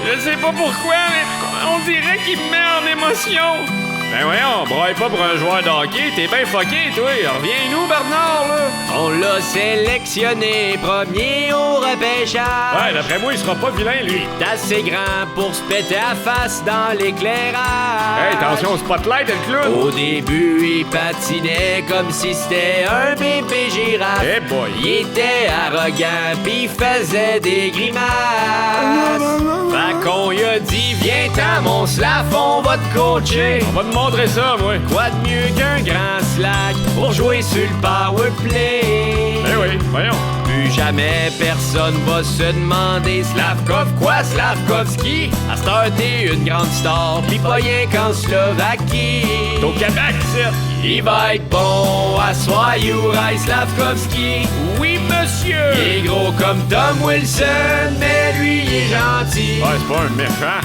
Je sais pas pourquoi, mais on dirait qu'il me met en émotion. Ben voyons, braille pas pour un joueur de hockey, t'es bien fucké, toi. Reviens-nous, Bernard, là. On l'a sélectionné premier au repêchage. Ouais, d'après moi, il sera pas vilain, lui. Il est assez grand pour se péter à face dans l'éclairage. Hey, attention au spotlight, le clown. Au début, il patinait comme si c'était un bébé girafe. Hey boy. Il était arrogant pis il faisait des grimaces. Fait qu'on lui a dit, viens-t'en mon slaf, on va te coacher. On va te montrer ça, moi. Quoi de mieux qu'un grand slack pour jouer sur le powerplay? Ben oui, voyons. Plus jamais personne va se demander Slavkov quoi, Slavkovski? À cette heure, t'es une grande star, pis pas rien qu'en Slovaquie. T'es au Québec, c'est. Il va être bon à soi, Juraj Slavkovski. Oui, monsieur. Il est gros comme Tom Wilson, mais lui, il est gentil. Ouais, c'est pas un méchant.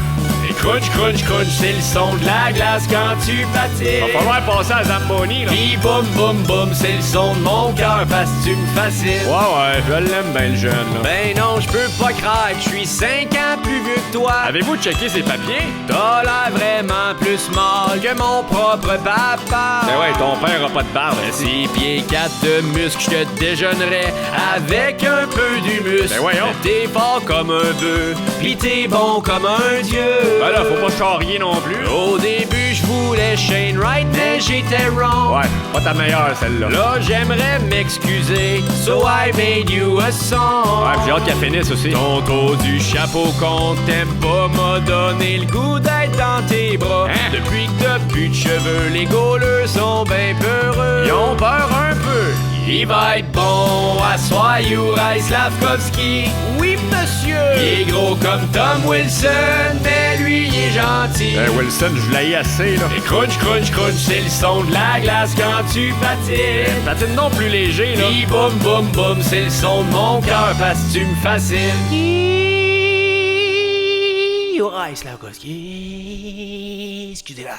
Et crunch, crunch, crunch, c'est le son de la glace quand tu patines. Va falloir passer à Zamboni, là. Pis boum, boum, boum, c'est le son de mon cœur parce que tu me fascines. Ouais, je l'aime bien, le jeune, là. Ben non, je peux pas croire que je suis 5 ans plus vieux que toi. Avez-vous checké ses papiers? T'as l'air vraiment plus mâle que mon propre papa. Ben ouais, ton père a pas de barbe. 6 pieds 4 de muscles, je te déjeunerais avec un peu d'humus. Ben voyons. T'es fort comme un bœuf, pis t'es bon comme un dieu. Ben là, faut pas charrier non plus. Au début, je voulais Shane Wright, mais j'étais wrong. Ouais, pas ta meilleure, celle-là. Là, j'aimerais m'excuser, so I made you a song. Ouais, j'ai hâte qu'elle finisse aussi. Ton taux du chapeau qu'on t'aime pas m'a donné le goût d'être dans tes bras. Hein? Depuis que t'as plus de cheveux, les gauleux sont ben peureux. Ils ont peur un peu. Il va être bon à soi, Juraj Slavkovski. Oui, monsieur. Il est gros comme Tom Wilson, mais lui, il est gentil. Wilson, je l'ai assez, là. Et crunch, crunch, crunch, c'est le son de la glace quand tu patines. Patine non plus léger, là. Pis boum, boum, boum, c'est le son de mon cœur parce que tu me fascines. Juraj Slavkovski. Excusez-la.